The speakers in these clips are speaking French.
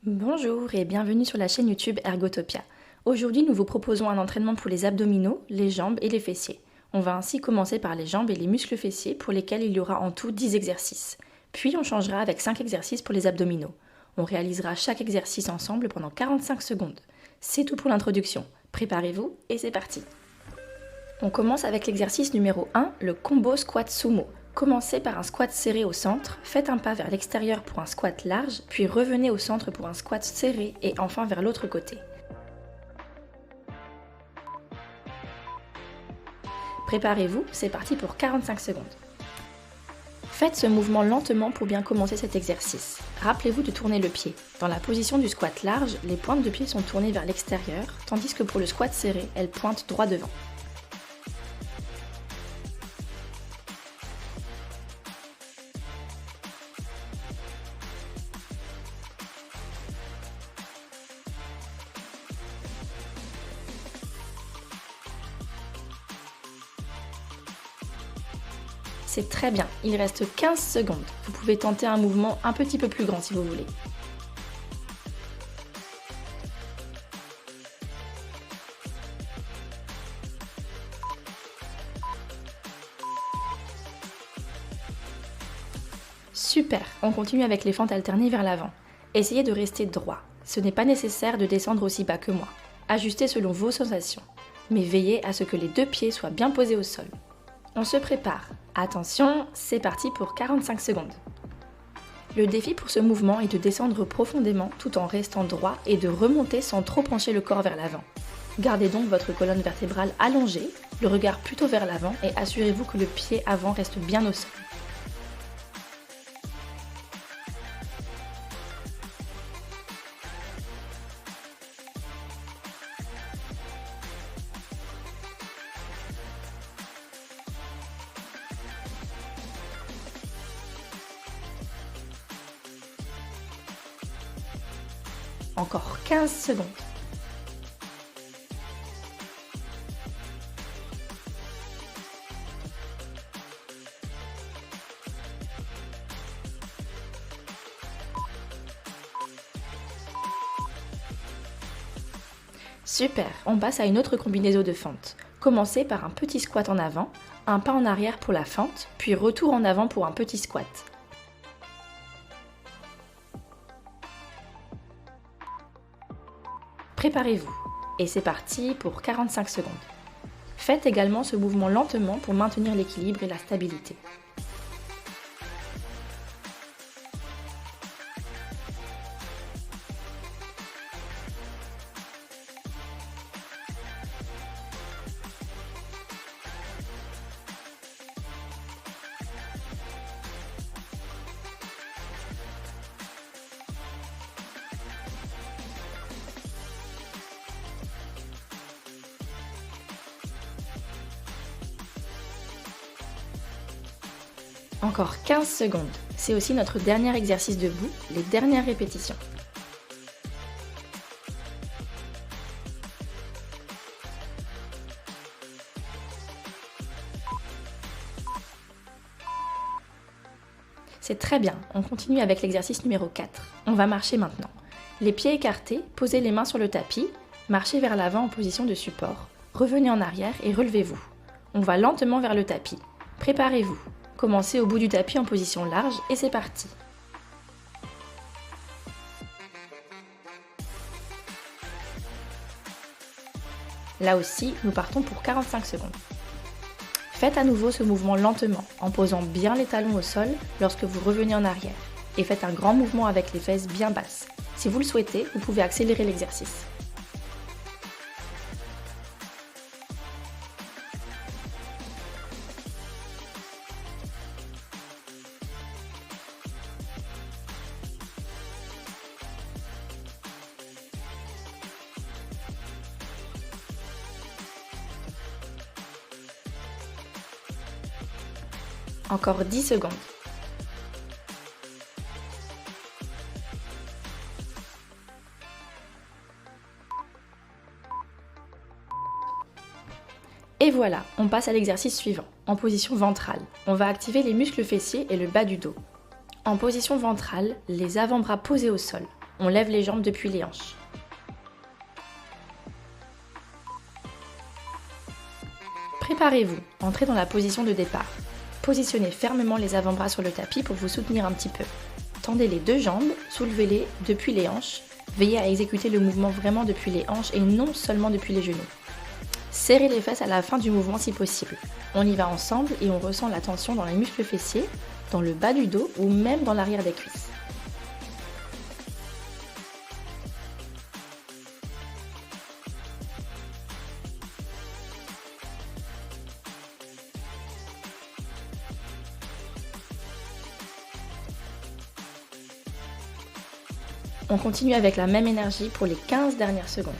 Bonjour et bienvenue sur la chaîne YouTube Ergotopia. Aujourd'hui, nous vous proposons un entraînement pour les abdominaux, les jambes et les fessiers. On va ainsi commencer par les jambes et les muscles fessiers pour lesquels il y aura en tout 10 exercices. Puis on changera avec 5 exercices pour les abdominaux. On réalisera chaque exercice ensemble pendant 45 secondes. C'est tout pour l'introduction. Préparez-vous et c'est parti. On commence avec l'exercice numéro 1, le combo squat sumo. Commencez par un squat serré au centre, faites un pas vers l'extérieur pour un squat large, puis revenez au centre pour un squat serré et enfin vers l'autre côté. Préparez-vous, c'est parti pour 45 secondes. Faites ce mouvement lentement pour bien commencer cet exercice. Rappelez-vous de tourner le pied. Dans la position du squat large, les pointes de pied sont tournées vers l'extérieur, tandis que pour le squat serré, elles pointent droit devant. C'est très bien, il reste 15 secondes. Vous pouvez tenter un mouvement un petit peu plus grand si vous voulez. Super, on continue avec les fentes alternées vers l'avant. Essayez de rester droit. Ce n'est pas nécessaire de descendre aussi bas que moi. Ajustez selon vos sensations. Mais veillez à ce que les deux pieds soient bien posés au sol. On se prépare. Attention, c'est parti pour 45 secondes. Le défi pour ce mouvement est de descendre profondément tout en restant droit et de remonter sans trop pencher le corps vers l'avant. Gardez donc votre colonne vertébrale allongée, le regard plutôt vers l'avant et assurez-vous que le pied avant reste bien au sol. Encore 15 secondes. Super, on passe à une autre combinaison de fentes. Commencez par un petit squat en avant, un pas en arrière pour la fente, puis retour en avant pour un petit squat. Préparez-vous, et c'est parti pour 45 secondes. Faites également ce mouvement lentement pour maintenir l'équilibre et la stabilité. Encore 15 secondes. C'est aussi notre dernier exercice debout, les dernières répétitions. C'est très bien, on continue avec l'exercice numéro 4. On va marcher maintenant. Les pieds écartés, posez les mains sur le tapis, marchez vers l'avant en position de support, revenez en arrière et relevez-vous. On va lentement vers le tapis. Préparez-vous. Commencez au bout du tapis en position large et c'est parti. Là aussi, nous partons pour 45 secondes. Faites à nouveau ce mouvement lentement, en posant bien les talons au sol lorsque vous revenez en arrière. Et faites un grand mouvement avec les fesses bien basses. Si vous le souhaitez, vous pouvez accélérer l'exercice. Encore 10 secondes. Et voilà, on passe à l'exercice suivant, en position ventrale. On va activer les muscles fessiers et le bas du dos. En position ventrale, les avant-bras posés au sol. On lève les jambes depuis les hanches. Préparez-vous, entrez dans la position de départ. Positionnez fermement les avant-bras sur le tapis pour vous soutenir un petit peu. Tendez les deux jambes, soulevez-les depuis les hanches. Veillez à exécuter le mouvement vraiment depuis les hanches et non seulement depuis les genoux. Serrez les fesses à la fin du mouvement si possible. On y va ensemble et on ressent la tension dans les muscles fessiers, dans le bas du dos ou même dans l'arrière des cuisses. On continue avec la même énergie pour les 15 dernières secondes.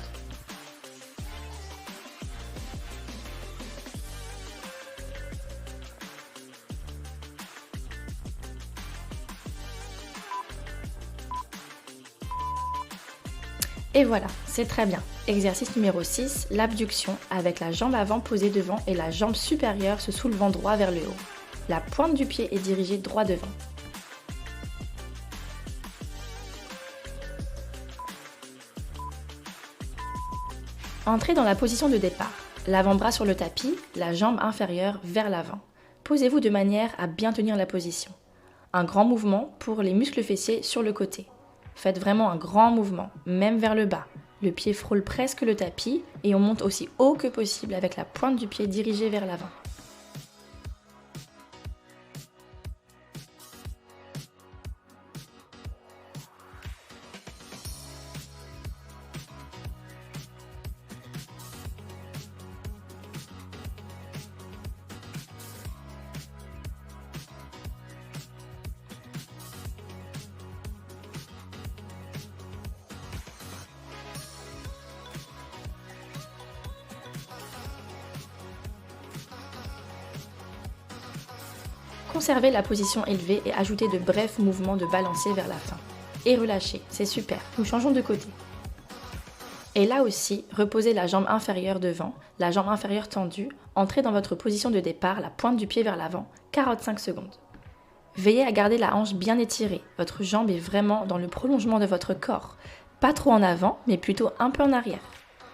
Et voilà, c'est très bien. Exercice numéro 6, l'abduction avec la jambe avant posée devant et la jambe supérieure se soulevant droit vers le haut. La pointe du pied est dirigée droit devant. Entrez dans la position de départ. L'avant-bras sur le tapis, la jambe inférieure vers l'avant. Posez-vous de manière à bien tenir la position. Un grand mouvement pour les muscles fessiers sur le côté. Faites vraiment un grand mouvement, même vers le bas. Le pied frôle presque le tapis et on monte aussi haut que possible avec la pointe du pied dirigée vers l'avant. Conservez la position élevée et ajoutez de brefs mouvements de balancier vers la fin. Et relâchez, c'est super, nous changeons de côté. Et là aussi, reposez la jambe inférieure devant, la jambe inférieure tendue, entrez dans votre position de départ, la pointe du pied vers l'avant, 45 secondes. Veillez à garder la hanche bien étirée, votre jambe est vraiment dans le prolongement de votre corps, pas trop en avant, mais plutôt un peu en arrière.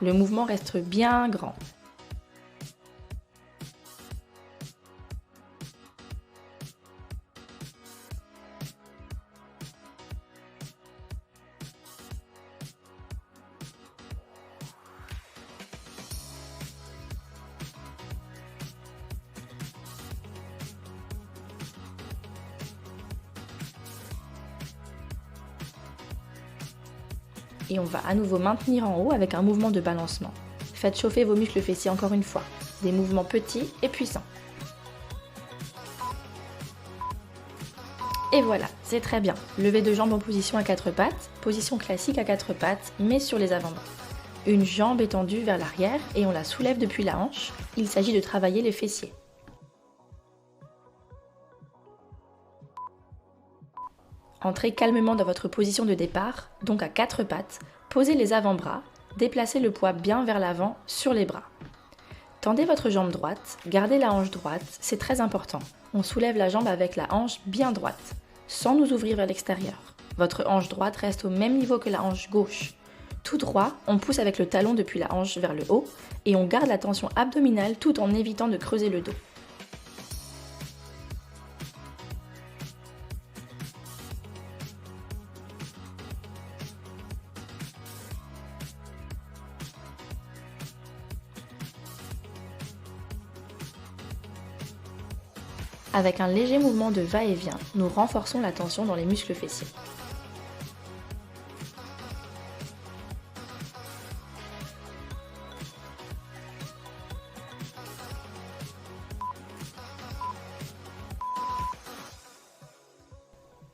Le mouvement reste bien grand. Et on va à nouveau maintenir en haut avec un mouvement de balancement. Faites chauffer vos muscles fessiers encore une fois. Des mouvements petits et puissants. Et voilà, c'est très bien. Levée de jambes en position à quatre pattes, position classique à quatre pattes, mais sur les avant-bras. Une jambe étendue vers l'arrière et on la soulève depuis la hanche. Il s'agit de travailler les fessiers. Entrez calmement dans votre position de départ, donc à quatre pattes, posez les avant-bras, déplacez le poids bien vers l'avant sur les bras. Tendez votre jambe droite, gardez la hanche droite, c'est très important. On soulève la jambe avec la hanche bien droite, sans nous ouvrir vers l'extérieur. Votre hanche droite reste au même niveau que la hanche gauche. Tout droit, on pousse avec le talon depuis la hanche vers le haut et on garde la tension abdominale tout en évitant de creuser le dos. Avec un léger mouvement de va-et-vient, nous renforçons la tension dans les muscles fessiers.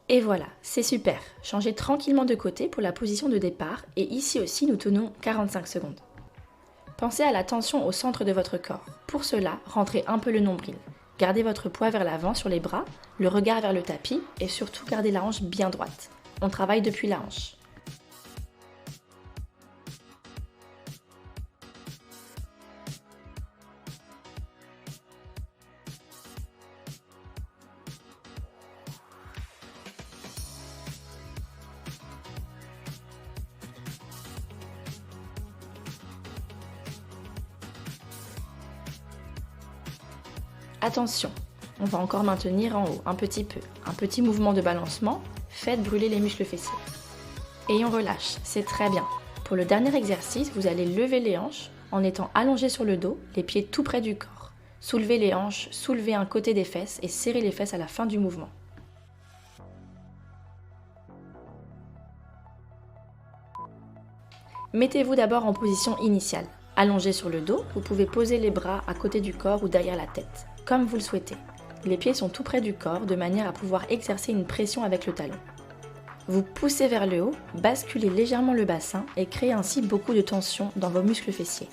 Et voilà, c'est super. Changez tranquillement de côté pour la position de départ et ici aussi nous tenons 45 secondes. Pensez à la tension au centre de votre corps. Pour cela, rentrez un peu le nombril. Gardez votre poids vers l'avant sur les bras, le regard vers le tapis et surtout gardez la hanche bien droite. On travaille depuis la hanche. Attention, on va encore maintenir en haut un petit peu. Un petit mouvement de balancement, faites brûler les muscles fessiers. Et on relâche, c'est très bien. Pour le dernier exercice, vous allez lever les hanches en étant allongé sur le dos, les pieds tout près du corps. Soulevez les hanches, soulevez un côté des fesses et serrez les fesses à la fin du mouvement. Mettez-vous d'abord en position initiale. Allongé sur le dos, vous pouvez poser les bras à côté du corps ou derrière la tête, comme vous le souhaitez. Les pieds sont tout près du corps de manière à pouvoir exercer une pression avec le talon. Vous poussez vers le haut, basculez légèrement le bassin et créez ainsi beaucoup de tension dans vos muscles fessiers.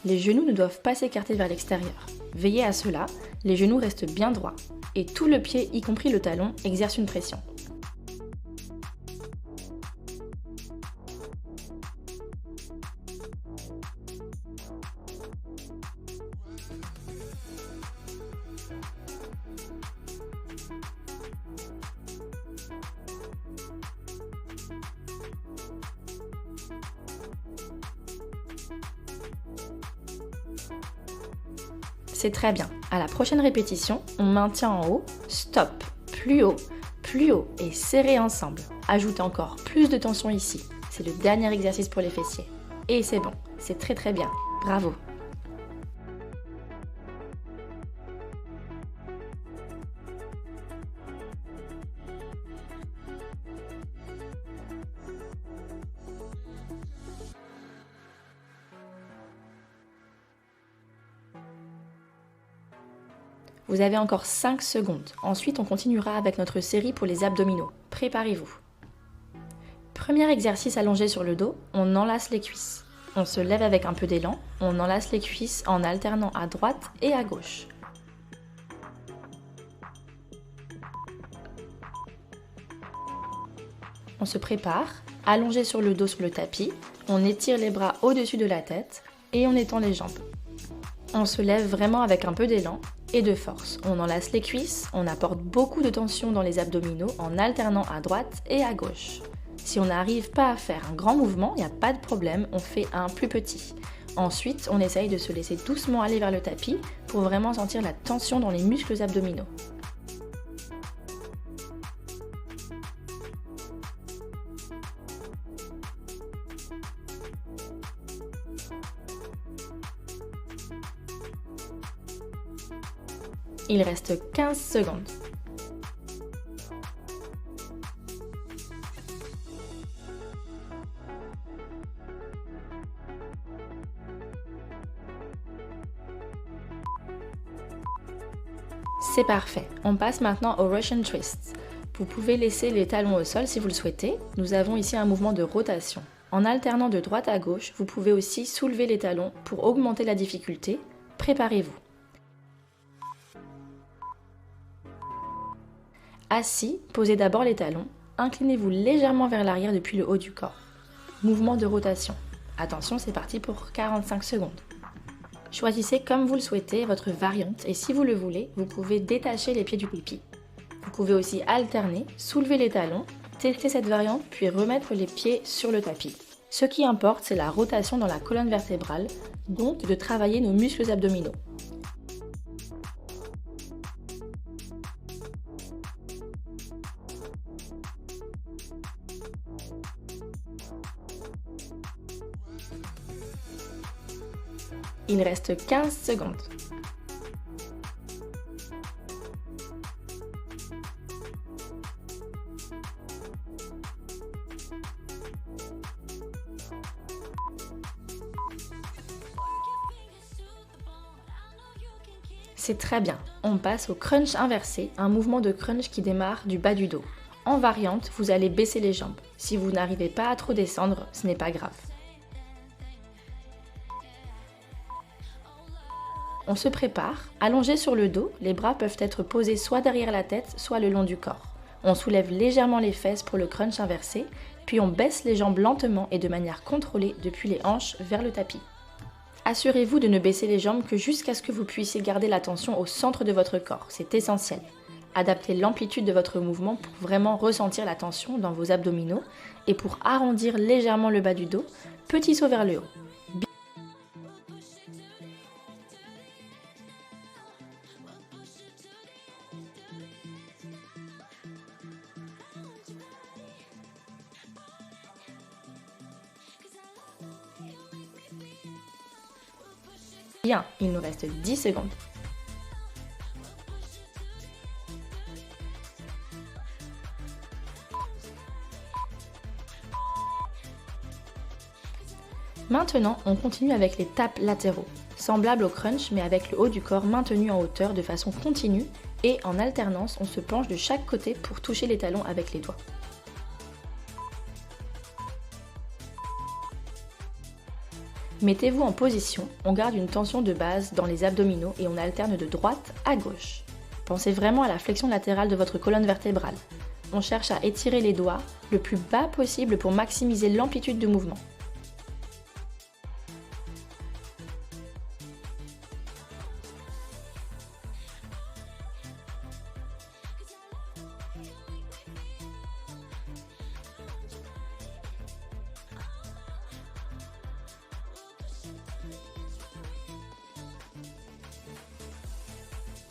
Les genoux ne doivent pas s'écarter vers l'extérieur. Veillez à cela, les genoux restent bien droits et tout le pied, y compris le talon, exerce une pression. C'est très bien. À la prochaine répétition, on maintient en haut, stop, plus haut et serrez ensemble. Ajoutez encore plus de tension ici. C'est le dernier exercice pour les fessiers. Et c'est bon, c'est très bien. Bravo! Vous avez encore 5 secondes. Ensuite, on continuera avec notre série pour les abdominaux. Préparez-vous. Premier exercice allongé sur le dos, on enlace les cuisses. On se lève avec un peu d'élan, on enlace les cuisses en alternant à droite et à gauche. On se prépare, allongé sur le dos sur le tapis, on étire les bras au-dessus de la tête et on étend les jambes. On se lève vraiment avec un peu d'élan et de force. On enlace les cuisses, on apporte beaucoup de tension dans les abdominaux en alternant à droite et à gauche. Si on n'arrive pas à faire un grand mouvement, il n'y a pas de problème, on fait un plus petit. Ensuite, on essaye de se laisser doucement aller vers le tapis pour vraiment sentir la tension dans les muscles abdominaux. Il reste 15 secondes. C'est parfait. On passe maintenant au Russian Twist. Vous pouvez laisser les talons au sol si vous le souhaitez. Nous avons ici un mouvement de rotation. En alternant de droite à gauche, vous pouvez aussi soulever les talons pour augmenter la difficulté. Préparez-vous. Assis, posez d'abord les talons, inclinez-vous légèrement vers l'arrière depuis le haut du corps. Mouvement de rotation. Attention, c'est parti pour 45 secondes. Choisissez comme vous le souhaitez votre variante et si vous le voulez, vous pouvez détacher les pieds du tapis. Vous pouvez aussi alterner, soulever les talons, tester cette variante puis remettre les pieds sur le tapis. Ce qui importe, c'est la rotation dans la colonne vertébrale, donc de travailler nos muscles abdominaux. Il reste 15 secondes. C'est très bien. On passe au crunch inversé, un mouvement de crunch qui démarre du bas du dos. En variante, vous allez baisser les jambes. Si vous n'arrivez pas à trop descendre, ce n'est pas grave. On se prépare, allongé sur le dos, les bras peuvent être posés soit derrière la tête, soit le long du corps. On soulève légèrement les fesses pour le crunch inversé, puis on baisse les jambes lentement et de manière contrôlée depuis les hanches vers le tapis. Assurez-vous de ne baisser les jambes que jusqu'à ce que vous puissiez garder la tension au centre de votre corps, c'est essentiel. Adaptez l'amplitude de votre mouvement pour vraiment ressentir la tension dans vos abdominaux et pour arrondir légèrement le bas du dos, petit saut vers le haut. Bien, il nous reste 10 secondes. Maintenant, on continue avec les tapes latéraux, semblables au crunch mais avec le haut du corps maintenu en hauteur de façon continue et en alternance, on se penche de chaque côté pour toucher les talons avec les doigts. Mettez-vous en position, on garde une tension de base dans les abdominaux et on alterne de droite à gauche. Pensez vraiment à la flexion latérale de votre colonne vertébrale. On cherche à étirer les doigts le plus bas possible pour maximiser l'amplitude de mouvement.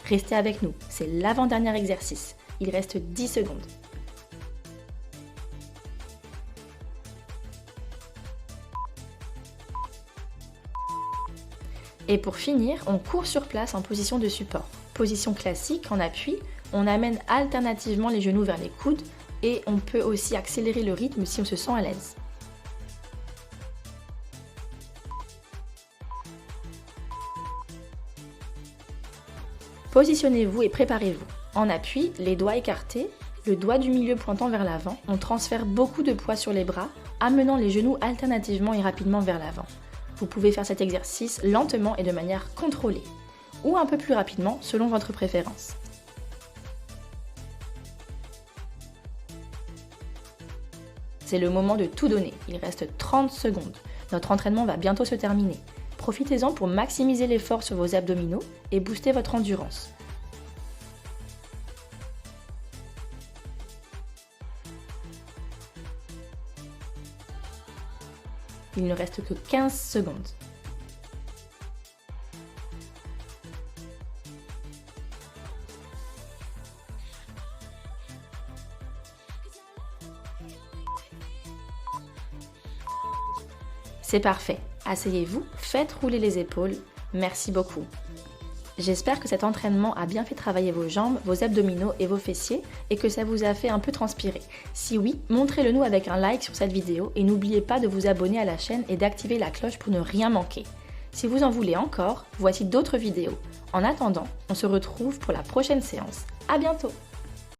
Restez avec nous, c'est l'avant-dernier exercice. Il reste 10 secondes. Et pour finir, on court sur place en position de support. Position classique, en appui, on amène alternativement les genoux vers les coudes et on peut aussi accélérer le rythme si on se sent à l'aise. Positionnez-vous et préparez-vous. En appui, les doigts écartés, le doigt du milieu pointant vers l'avant, on transfère beaucoup de poids sur les bras, amenant les genoux alternativement et rapidement vers l'avant. Vous pouvez faire cet exercice lentement et de manière contrôlée, ou un peu plus rapidement selon votre préférence. C'est le moment de tout donner, il reste 30 secondes. Notre entraînement va bientôt se terminer. Profitez-en pour maximiser l'effort sur vos abdominaux et booster votre endurance. Il ne reste que 15 secondes. C'est parfait. Asseyez-vous, faites rouler les épaules. Merci beaucoup. J'espère que cet entraînement a bien fait travailler vos jambes, vos abdominaux et vos fessiers et que ça vous a fait un peu transpirer. Si oui, montrez-le nous avec un like sur cette vidéo et n'oubliez pas de vous abonner à la chaîne et d'activer la cloche pour ne rien manquer. Si vous en voulez encore, voici d'autres vidéos. En attendant, on se retrouve pour la prochaine séance. À bientôt!